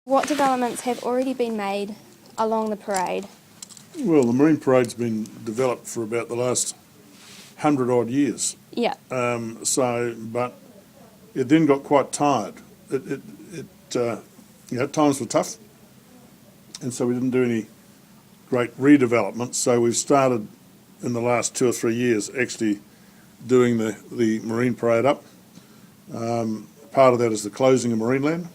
What developments have already been made along the parade? Well, the Marine Parade's been developed for about the last 100-odd years. Yeah. But it then got quite tired. Times were tough, and so we didn't do any great redevelopment. So we've started in the last 2 or 3 years actually doing the Marine Parade up. Part of that is the closing of Marineland,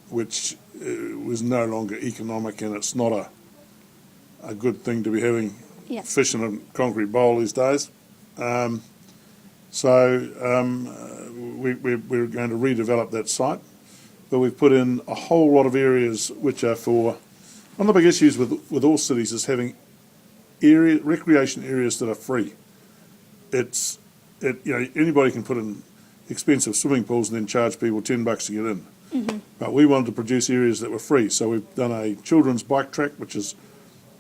which was no longer economic, and it's not a good thing to be having fish in a concrete bowl these days. We're going to redevelop that site, but we've put in a whole lot of areas which are for, one of the big issues with all cities is having recreation areas that are free. Anybody can put in expensive swimming pools and then charge people $10 to get in. Mm-hmm. But we wanted to produce areas that were free, so we've done a children's bike track, which is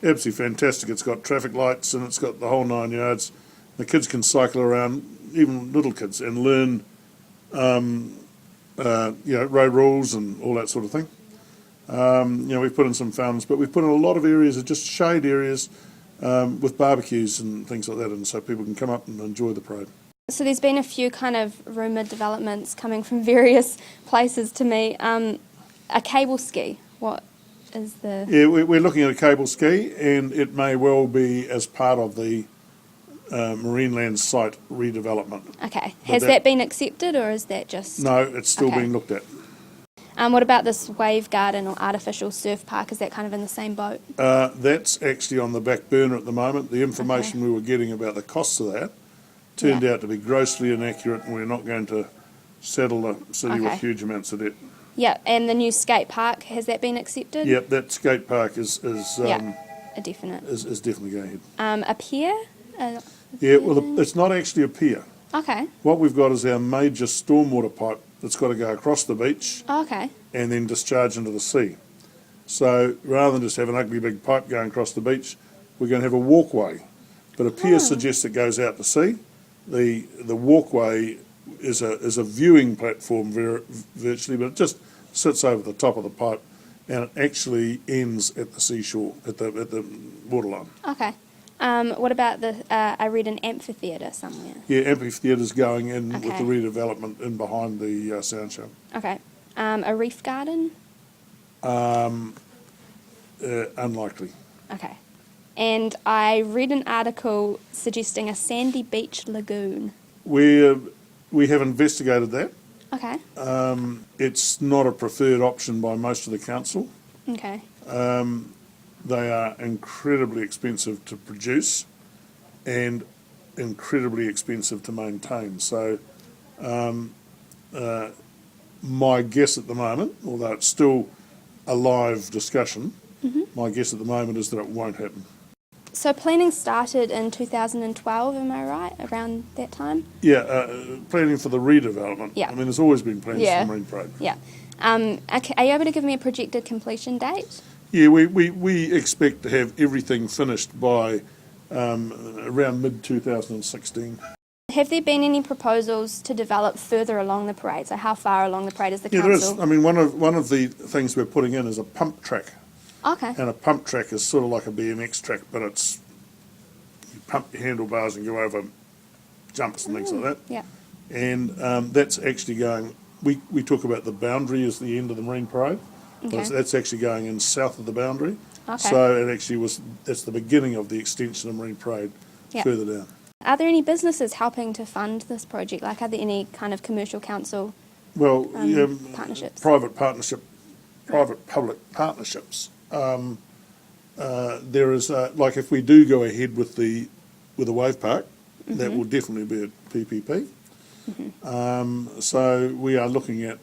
absolutely fantastic. It's got traffic lights and it's got the whole 9 yards. The kids can cycle around, even little kids, and learn, road rules and all that sort of thing. We've put in some fountains, but we've put in a lot of areas, just shade areas, with barbecues and things like that, and so people can come up and enjoy the parade. So there's been a few kind of rumoured developments coming from various places to me. A cable ski, what is the... Yeah, we're looking at a cable ski, and it may well be as part of the Marineland site redevelopment. Okay. Has that been accepted, or is that just... No, it's still being looked at. What about this wave garden or artificial surf park? Is that kind of in the same boat? That's actually on the back burner at the moment. The information we were getting about the costs of that turned out to be grossly inaccurate, and we're not going to settle the city with huge amounts of debt. Yeah, and the new skate park, has that been accepted? Yep, that skate park is a definite. Is definitely going ahead. A pier? It's not actually a pier. Okay. What we've got is our major stormwater pipe that's got to go across the beach and then discharge into the sea. So rather than just have an ugly big pipe going across the beach, we're going to have a walkway. But a pier suggests it goes out to sea. The walkway is a viewing platform virtually, but it just sits over the top of the pipe, and it actually ends at the seashore, at the waterline. Okay. What about I read an amphitheatre somewhere. Yeah, amphitheatre's going in with the redevelopment in behind the sound show. Okay. A reef garden? Unlikely. Okay. And I read an article suggesting a sandy beach lagoon. We have investigated that. Okay. It's not a preferred option by most of the council. Okay. They are incredibly expensive to produce and incredibly expensive to maintain. So my guess at the moment, although it's still a live discussion, my guess at the moment is that it won't happen. So planning started in 2012, am I right, around that time? Yeah, planning for the redevelopment. Yeah. I mean, there's always been plans for the Marine Parade. Yeah. Are you able to give me a projected completion date? Yeah, we expect to have everything finished by around mid-2016. Have there been any proposals to develop further along the parade? So how far along the parade is the council? Yeah, there is. I mean, one of the things we're putting in is a pump track. Okay. And a pump track is sort of like a BMX track, but it's, you pump your handlebars and go over jumps and things like that. Yeah. And that's actually going, we talk about the boundary as the end of the Marine Parade. Okay. But that's actually going in south of the boundary. Okay. So it actually that's the beginning of the extension of Marine Parade further down. Are there any businesses helping to fund this project? Like, are there any kind of commercial council partnerships? Private-public partnerships. There is, like if we do go ahead with the wave park, that will definitely be a PPP. So we are looking at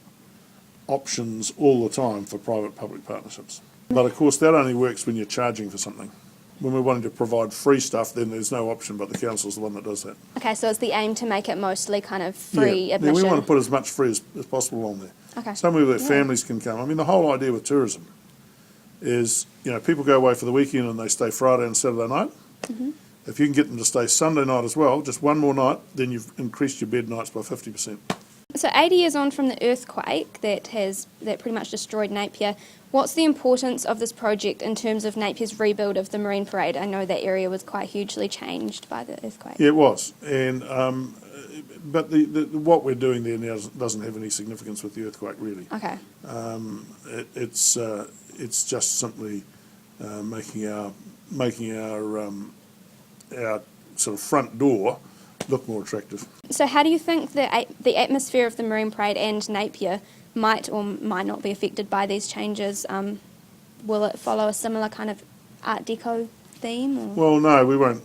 options all the time for private-public partnerships. But of course that only works when you're charging for something. When we're wanting to provide free stuff, then there's no option, but the council's the one that does that. Okay, so it's the aim to make it mostly kind of free admission? Yeah, we want to put as much free as possible on there. Okay. Somewhere where families can come. I mean, the whole idea with tourism is, people go away for the weekend and they stay Friday and Saturday night. If you can get them to stay Sunday night as well, just one more night, then you've increased your bed nights by 50%. So 80 years on from the earthquake that pretty much destroyed Napier, what's the importance of this project in terms of Napier's rebuild of the Marine Parade? I know that area was quite hugely changed by the earthquake. Yeah, it was, and but what we're doing there now doesn't have any significance with the earthquake, really. Okay. It's just simply making our sort of front door look more attractive. So how do you think the atmosphere of the Marine Parade and Napier might or might not be affected by these changes? Will it follow a similar kind of Art Deco theme? Or? Well, no, we won't.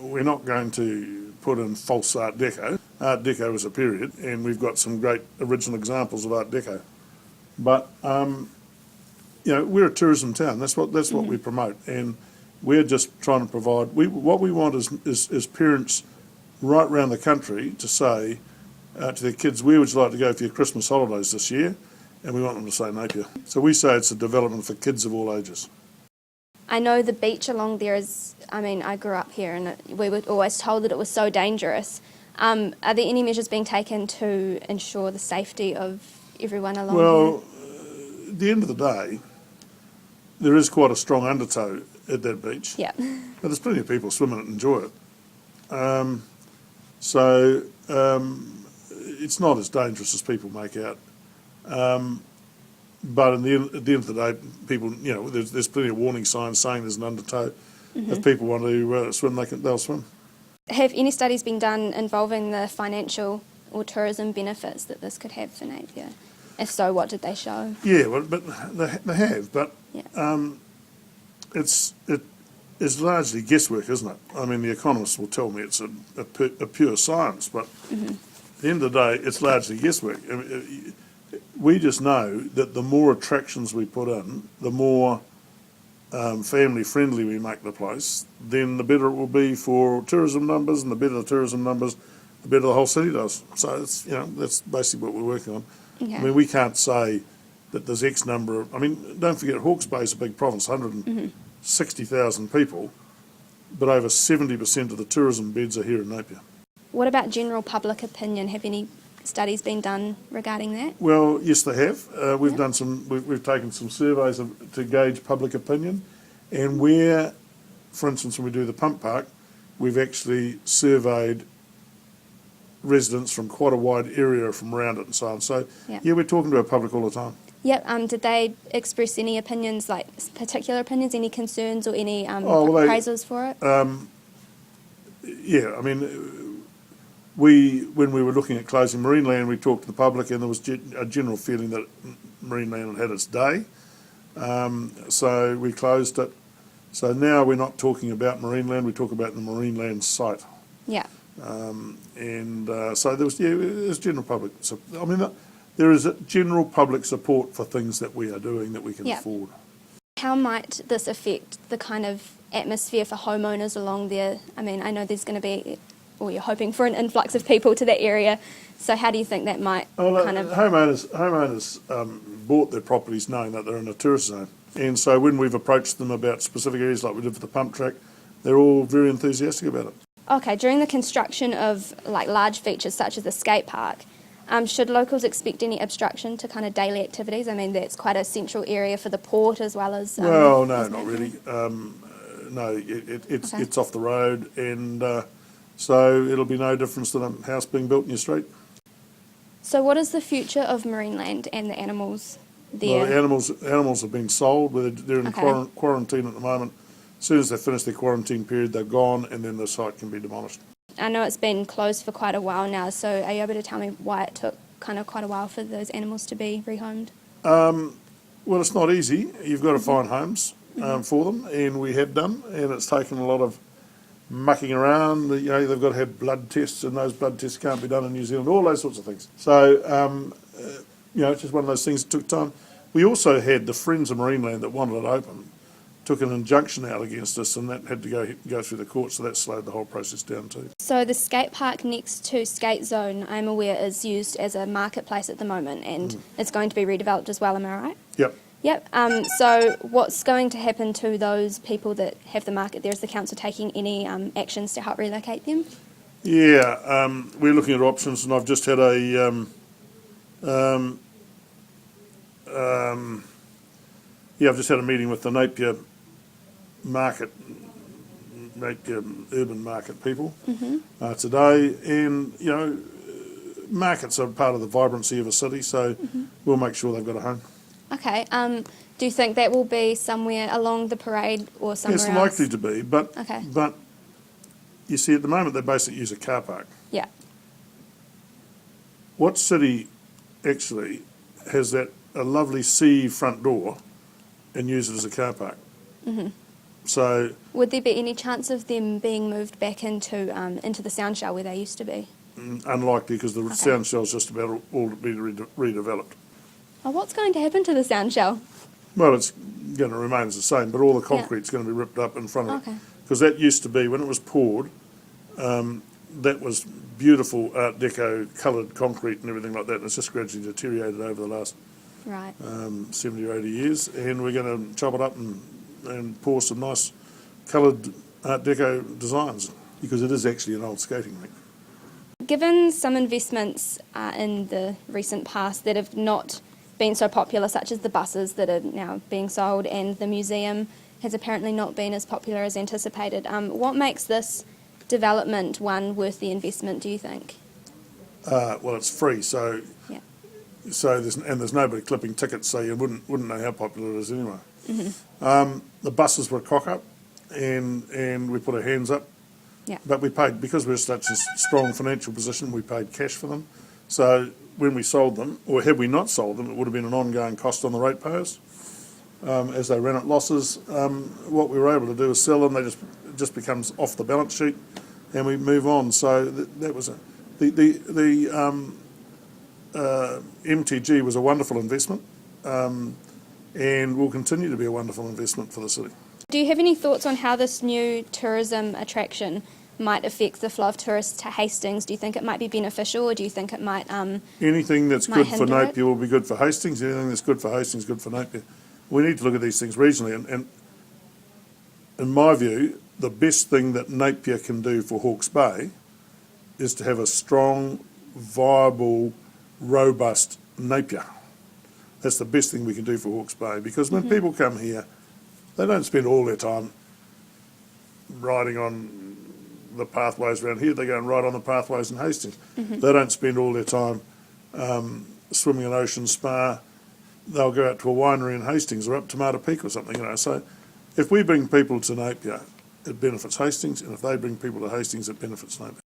We're not going to put in false Art Deco. Art Deco is a period, and we've got some great original examples of Art Deco. But we're a tourism town. That's what we promote, and we're just trying to provide. What we want is parents right around the country to say to their kids, where would you like to go for your Christmas holidays this year? And we want them to say Napier. So we say it's a development for kids of all ages. I know the beach along there is, I grew up here and we were always told that it was so dangerous. Are there any measures being taken to ensure the safety of everyone along here? Well, at the end of the day, there is quite a strong undertow at that beach. Yeah. But there's plenty of people swimming it and enjoy it. So it's not as dangerous as people make out. But at the end of the day, people, there's plenty of warning signs saying there's an undertow. Mm-hmm. If people want to swim, they'll swim. Have any studies been done involving the financial or tourism benefits that this could have for Napier? If so, what did they show? Yeah, well, but they have, but yeah. It's largely guesswork, isn't it? The economists will tell me it's a pure science, but at the end of the day, it's largely guesswork. We just know that the more attractions we put in, the more family-friendly we make the place, then the better it will be for tourism numbers, and the better the tourism numbers, the better the whole city does. So it's that's basically what we're working on. Okay. We can't say that there's X number of. Don't forget Hawke's Bay is a big province, 160,000 people, but over 70% of the tourism beds are here in Napier. What about general public opinion? Have any studies been done regarding that? Well, yes, they have. We've done some. We've taken some surveys to gauge public opinion, and where, for instance, when we do the pump park, we've actually surveyed residents from quite a wide area from around it and so on. So, yeah, we're talking to our public all the time. Yep. Did they express any opinions, like particular opinions, any concerns or any praises for it? Yeah, when we were looking at closing Marineland, we talked to the public, and there was a general feeling that Marineland had its day. So we closed it. So now we're not talking about Marineland, we talk about the Marineland site. Yeah. So there's general public. So, there is a general public support for things that we are doing that we can afford. How might this affect the kind of atmosphere for homeowners along there? I know there's going to be, or you're hoping for an influx of people to that area. So how do you think that might Homeowners bought their properties knowing that they're in a tourist zone. And so when we've approached them about specific areas like we did for the pump track, they're all very enthusiastic about it. Okay, during the construction of large features such as the skate park, should locals expect any obstruction to kind of daily activities? That's quite a central area for the port as well as... no, not really. No, it's off the road, and so it'll be no difference than a house being built in your street. So what is the future of Marineland and the animals there? Well, the animals have been sold. They're in quarantine at the moment. As soon as they finish their quarantine period, they're gone, and then the site can be demolished. I know it's been closed for quite a while now, so are you able to tell me why it took quite a while for those animals to be rehomed? Well, it's not easy. You've got to find homes for them, and we have done, and it's taken a lot of mucking around. They've got to have blood tests, and those blood tests can't be done in New Zealand, all those sorts of things. So, it's just one of those things that took time. We also had the Friends of Marineland that wanted it open, took an injunction out against us, and that had to go through the court, so that slowed the whole process down too. So the skate park next to Skate Zone, I'm aware, is used as a marketplace at the moment, and it's going to be redeveloped as well, am I right? Yep. Yep. So what's going to happen to those people that have the market there? Is the council taking any actions to help relocate them? Yeah, we're looking at options, and I've just had a Um, um, yeah, I've just had a meeting with the Napier urban market people today, and markets are part of the vibrancy of a city, so we'll make sure they've got a home. Okay. Do you think that will be somewhere along the parade or somewhere It's else? likely to be, but Okay. but you see, at the moment they basically use a car park. Yeah. What city actually has a lovely sea front door and use it as a car park? So Would there be any chance of them being moved back into the sound shell where they used to be? unlikely, because the sound shell's just about all to be redeveloped. Oh, what's going to happen to the sound shell? Well, it's going to remain as the same, but all the concrete's going to be ripped up in front of it. Because that used to be, when it was poured, that was beautiful Art Deco coloured concrete and everything like that, and it's just gradually deteriorated over the last Right. 70 or 80 years, and we're going to chop it up and pour some nice coloured Art Deco designs, because it is actually an old skating rink. Given some investments in the recent past that have not been so popular, such as the buses that are now being sold, and the museum has apparently not been as popular as anticipated, what makes this development one worth the investment, do you think? Well, it's free, so Yeah. there's nobody clipping tickets, so you wouldn't know how popular it is anyway. The buses were a cock up, and we put our hands up. Yeah. But we paid, because we're such a strong financial position, we paid cash for them. So when we sold them, or had we not sold them, it would have been an ongoing cost on the ratepayers. As they ran at losses, what we were able to do is sell them. It just becomes off the balance sheet, and we move on. So that was the MTG was a wonderful investment, and will continue to be a wonderful investment for the city. Do you have any thoughts on how this new tourism attraction might affect the flow of tourists to Hastings? Do you think it might be beneficial, or do you think it might Anything that's might good for hinder it? Napier will be good for Hastings. Anything that's good for Hastings is good for Napier. We need to look at these things regionally, and in my view, the best thing that Napier can do for Hawke's Bay is to have a strong, viable, robust Napier. That's the best thing we can do for Hawke's Bay, because when people come here, they don't spend all their time riding on the pathways around here. They go and ride on the pathways in Hastings. They don't spend all their time swimming in Ocean Spa. They'll go out to a winery in Hastings or up Tomato Peak or something, So if we bring people to Napier, it benefits Hastings, and if they bring people to Hastings, it benefits Napier.